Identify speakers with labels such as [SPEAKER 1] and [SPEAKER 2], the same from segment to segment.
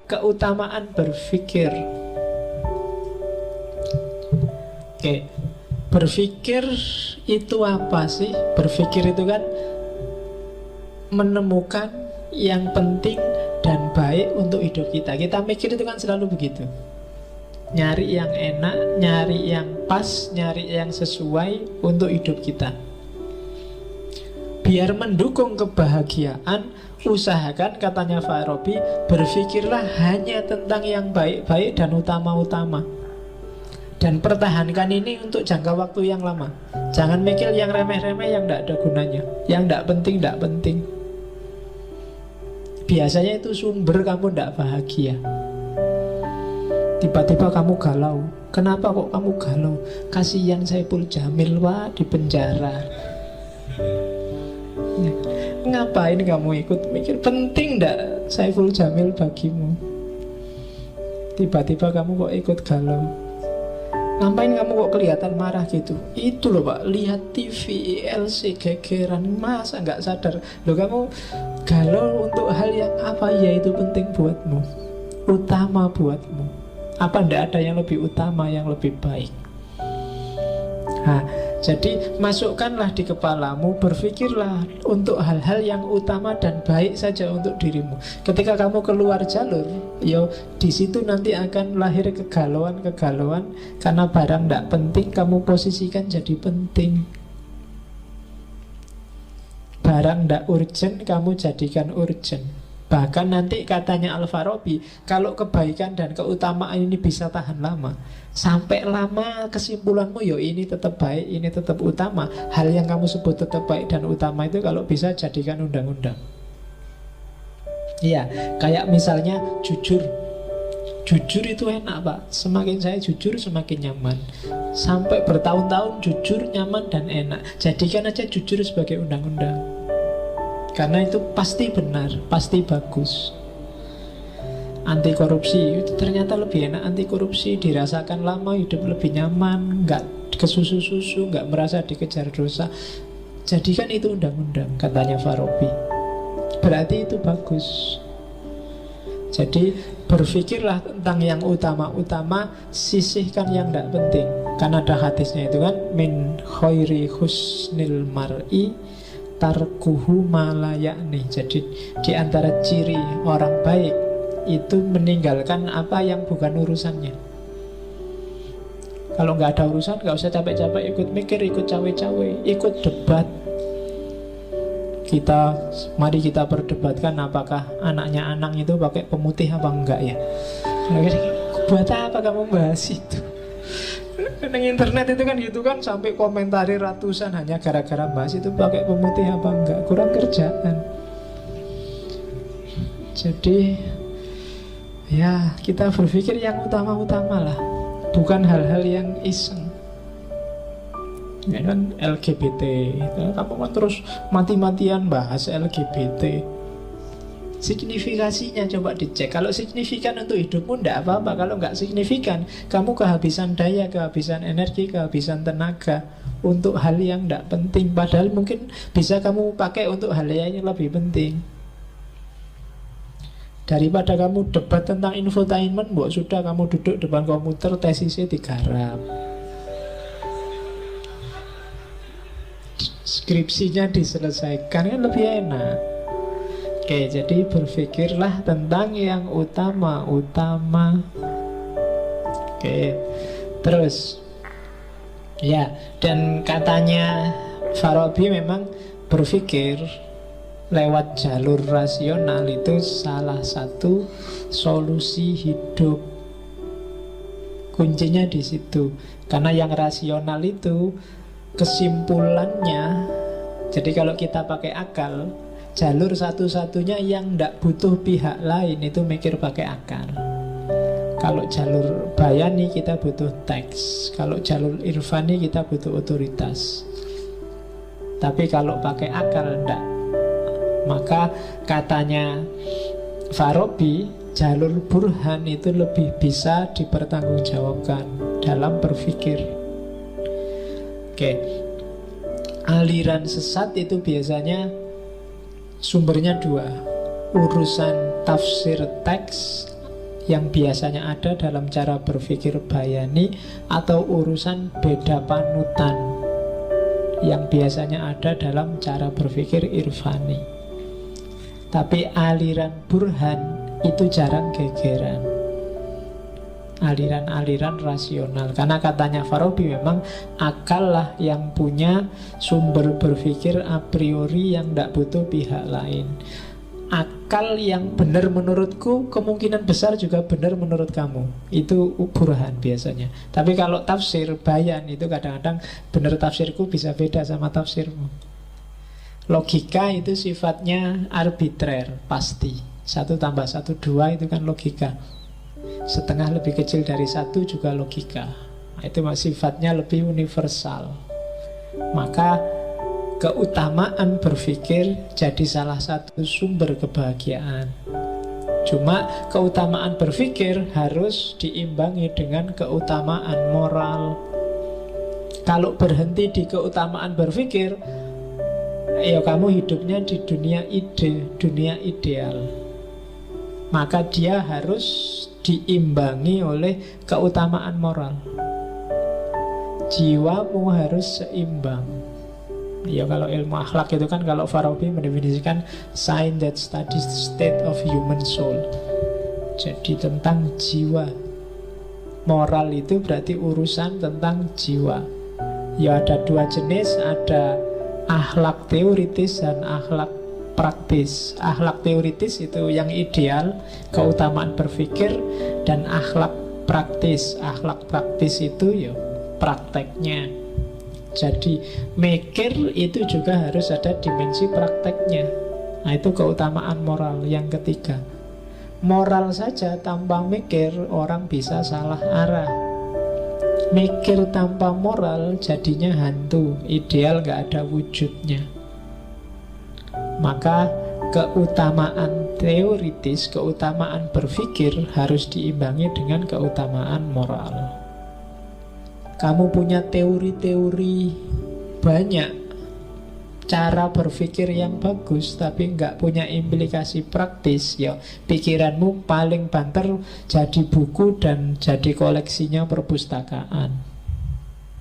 [SPEAKER 1] keutamaan berpikir. Oke, berpikir itu apa sih? Berpikir itu kan menemukan yang penting dan baik untuk hidup kita. Kita mikir itu kan selalu begitu. Nyari yang enak, nyari yang pas, nyari yang sesuai untuk hidup kita. Biar mendukung kebahagiaan, usahakan, katanya Farabi, berpikirlah hanya tentang yang baik-baik dan utama-utama. Dan pertahankan ini untuk jangka waktu yang lama. Jangan mikir yang remeh-remeh, yang tidak ada gunanya, yang tidak penting, tidak penting. Biasanya itu sumber kamu tidak bahagia. Tiba-tiba kamu galau. Kenapa kok kamu galau? Kasihan Saipul Jamil, wah, di penjara. Ngapain kamu ikut mikir? Penting ndak Saiful Jamil bagimu? Tiba-tiba kamu kok ikut galau. Ngapain kamu kok kelihatan marah gitu? Itu loh Pak, lihat TV, ILC, gegeran. Masa nggak sadar? Loh, kamu galau untuk hal yang apa? Ya itu penting buatmu, utama buatmu. Apa ndak ada yang lebih utama, yang lebih baik? Nah, jadi masukkanlah di kepalamu, berpikirlah untuk hal-hal yang utama dan baik saja untuk dirimu. Ketika kamu keluar jalur, yo di situ nanti akan lahir kegalauan-kegalauan karena barang tidak penting kamu posisikan jadi penting. Barang tidak urgent kamu jadikan urgent. Bahkan nanti katanya Al-Farabi, kalau kebaikan dan keutamaan ini bisa tahan lama, sampai lama kesimpulanmu, yo ini tetap baik, ini tetap utama. Hal yang kamu sebut tetap baik dan utama itu kalau bisa jadikan undang-undang. Iya, kayak misalnya jujur. Jujur itu enak Pak. Semakin saya jujur semakin nyaman. Sampai bertahun-tahun jujur, nyaman dan enak. Jadikan aja jujur sebagai undang-undang. Karena itu pasti benar, pasti bagus. Anti korupsi itu ternyata lebih enak. Anti korupsi dirasakan lama, hidup lebih nyaman, nggak kesusu-susu, nggak merasa dikejar dosa. Jadikan itu undang-undang, katanya Farabi. Berarti itu bagus. Jadi berpikirlah tentang yang utama-utama, sisihkan yang tidak penting. Karena ada hadisnya itu kan, min khairi husnil mar'i tarkuhu malayakni. Jadi di antara ciri orang baik itu meninggalkan apa yang bukan urusannya. Kalau nggak ada urusan, nggak usah capek-capek ikut mikir, ikut cawe-cawe, ikut debat. Mari kita perdebatkan apakah anaknya Anang itu pakai pemutih apa enggak ya. Buat apa kamu bahas itu? Di internet itu kan gitu kan, sampai komentari ratusan hanya gara-gara bahas itu pakai pemutih apa enggak. Kurang kerjaan. Jadi ya kita berpikir yang utama-utama lah, bukan hal-hal yang iseng. Ya kan LGBT, kamu kan terus mati-matian bahas LGBT. Signifikasinya coba dicek. Kalau signifikan untuk hidupmu tidak apa-apa. Kalau nggak signifikan, kamu kehabisan daya, kehabisan energi, kehabisan tenaga untuk hal yang tidak penting. Padahal mungkin bisa kamu pakai untuk hal yang lebih penting. Daripada kamu debat tentang infotainment, sudah kamu duduk depan komputer, tesisnya digarap, skripsinya diselesaikan, kan lebih enak. Oke, jadi berpikirlah tentang yang utama-utama. Oke, terus ya, dan katanya Farabi memang berpikir lewat jalur rasional itu salah satu solusi hidup. Kuncinya di situ. Karena yang rasional itu kesimpulannya, jadi kalau kita pakai akal, jalur satu-satunya yang tidak butuh pihak lain itu mikir pakai akal. Kalau jalur bayani kita butuh teks, kalau jalur irfani kita butuh otoritas. Tapi kalau pakai akal enggak. Maka katanya Farabi, jalur burhan itu lebih bisa dipertanggungjawabkan dalam berpikir. Oke, aliran sesat itu biasanya sumbernya dua, urusan tafsir teks yang biasanya ada dalam cara berpikir bayani, atau urusan beda panutan yang biasanya ada dalam cara berpikir irfani. Tapi aliran burhan itu jarang gegeran, aliran-aliran rasional. Karena katanya Farabi, memang akal lah yang punya sumber berpikir a priori yang tidak butuh pihak lain. Akal yang benar menurutku kemungkinan besar juga benar menurut kamu. Itu burhan biasanya. Tapi kalau tafsir, bayan, itu kadang-kadang benar tafsirku bisa beda sama tafsirmu. Logika itu sifatnya arbitrer, pasti. 1 tambah 1 2 itu kan logika. Setengah lebih kecil dari 1 juga logika. Itu sifatnya lebih universal. Maka keutamaan berpikir jadi salah satu sumber kebahagiaan. Cuma keutamaan berpikir harus diimbangi dengan keutamaan moral. Kalau berhenti di keutamaan berpikir, ya kamu hidupnya di dunia ide, dunia ideal. Maka dia harus diimbangi oleh keutamaan moral. Jiwamu harus seimbang. Ya kalau ilmu akhlak itu kan, kalau Farabi mendefinisikan science that studies the state of human soul. Jadi tentang jiwa. Moral itu berarti urusan tentang jiwa. Ya ada 2 jenis, ada akhlak teoritis dan akhlak praktis. Akhlak teoritis itu yang ideal, keutamaan berpikir, dan akhlak praktis. Akhlak praktis itu ya prakteknya. Jadi mikir itu juga harus ada dimensi prakteknya. Nah itu keutamaan moral yang ketiga. Moral saja tanpa mikir orang bisa salah arah. Mikir tanpa moral jadinya hantu, ideal gak ada wujudnya. Maka keutamaan teoritis, keutamaan berpikir harus diimbangi dengan keutamaan moral. Kamu punya teori-teori banyak, cara berpikir yang bagus, tapi nggak punya implikasi praktis, ya pikiranmu paling banter jadi buku dan jadi koleksinya perpustakaan.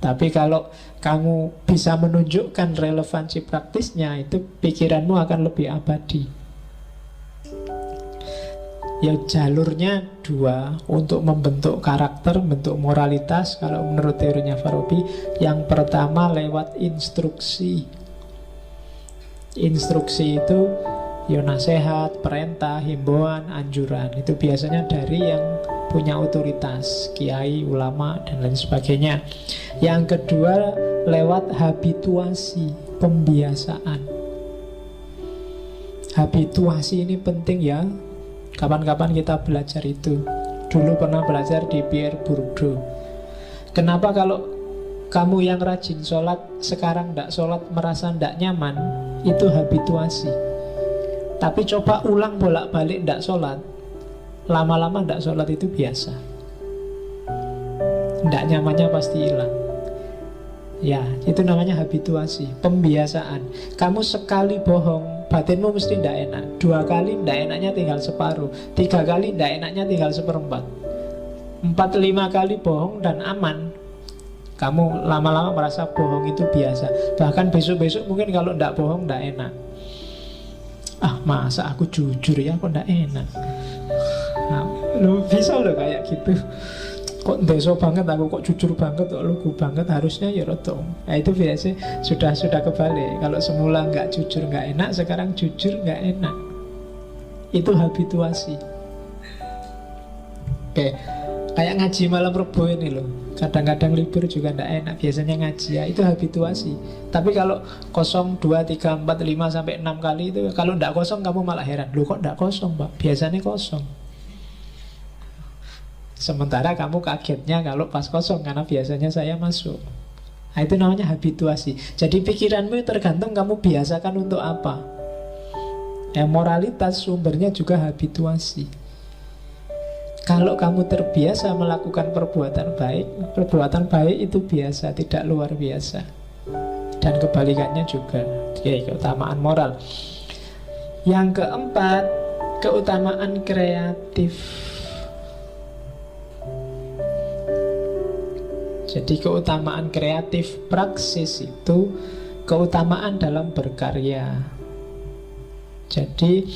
[SPEAKER 1] Tapi kalau kamu bisa menunjukkan relevansi praktisnya, itu pikiranmu akan lebih abadi. Ya jalurnya 2 untuk membentuk karakter, membentuk moralitas. Kalau menurut teorinya Farabi, yang pertama lewat instruksi. Instruksi itu ya nasihat, perintah, himbauan, anjuran. Itu biasanya dari yang punya otoritas, kiai, ulama, dan lain sebagainya. Yang kedua lewat habituasi, pembiasaan. Habituasi ini penting ya. Kapan-kapan kita belajar itu. Dulu pernah belajar di Pierre Bourdieu. Kenapa kalau kamu yang rajin sholat, sekarang tidak sholat merasa tidak nyaman? Itu habituasi. Tapi coba ulang bolak-balik tidak sholat, lama-lama tidak sholat itu biasa. Tidak nyamannya pasti hilang. Ya, itu namanya habituasi, pembiasaan. Kamu sekali bohong, batinmu mesti tidak enak. 2 kali tidak enaknya tinggal separuh, 3 kali tidak enaknya tinggal 1/4, 4-5 kali bohong dan aman. Kamu lama-lama merasa bohong itu biasa. Bahkan besok-besok mungkin kalau tidak bohong tidak enak. Ah masa aku jujur ya kok tidak enak. Nah, lo bisa lo kayak gitu. Kok deso banget aku, kok jujur banget, kok lugu banget, harusnya ya rotong. Nah itu biasanya sudah kebalik. Kalau semula nggak jujur nggak enak, sekarang jujur nggak enak. Itu habituasi. Oke, kayak ngaji malam Rebo ini loh. Kadang-kadang libur juga nggak enak, biasanya ngaji ya, itu habituasi. Tapi kalau 0, 2, 3, 4, 5 sampai 6 kali itu, kalau nggak kosong kamu malah heran. Loh kok nggak kosong Pak? Biasanya kosong. Sementara kamu kagetnya kalau pas kosong, karena biasanya saya masuk. Nah itu namanya habituasi. Jadi pikiranmu tergantung kamu biasakan untuk apa. Moralitas sumbernya juga habituasi. Kalau kamu terbiasa melakukan perbuatan baik itu biasa, tidak luar biasa. Dan kebalikannya juga. Oke, keutamaan moral. Yang keempat, keutamaan kreatif. Jadi keutamaan kreatif praksis itu keutamaan dalam berkarya. Jadi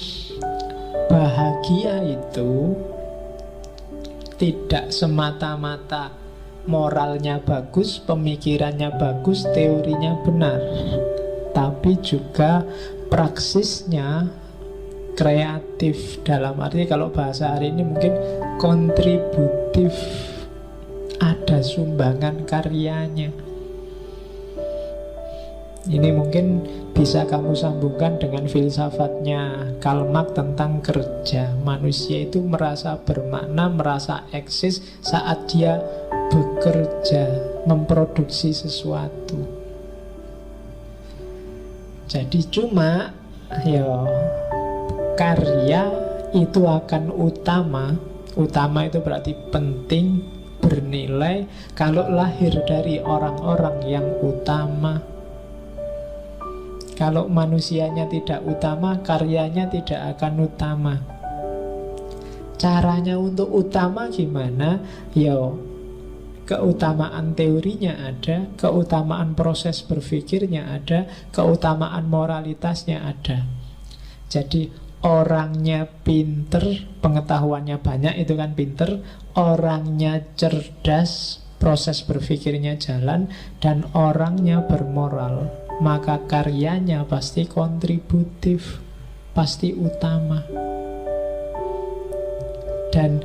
[SPEAKER 1] bahagia itu tidak semata-mata moralnya bagus, pemikirannya bagus, teorinya benar, tapi juga praksisnya kreatif. Dalam arti kalau bahasa hari ini mungkin kontributif, ada sumbangan karyanya. Ini mungkin bisa kamu sambungkan dengan filsafatnya Karl Marx tentang kerja. Manusia itu merasa bermakna, merasa eksis saat dia bekerja, memproduksi sesuatu. Jadi cuma karya itu akan utama. Utama itu berarti penting, bernilai kalau lahir dari orang-orang yang utama. Kalau manusianya tidak utama, karyanya tidak akan utama. Caranya untuk utama gimana? Keutamaan teorinya ada, keutamaan proses berpikirnya ada, keutamaan moralitasnya ada. Jadi orangnya pinter, pengetahuannya banyak, itu kan pinter. Orangnya cerdas, proses berpikirnya jalan. Dan orangnya bermoral, maka karyanya pasti kontributif, pasti utama. Dan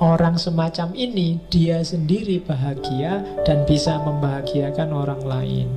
[SPEAKER 1] orang semacam ini dia sendiri bahagia dan bisa membahagiakan orang lain.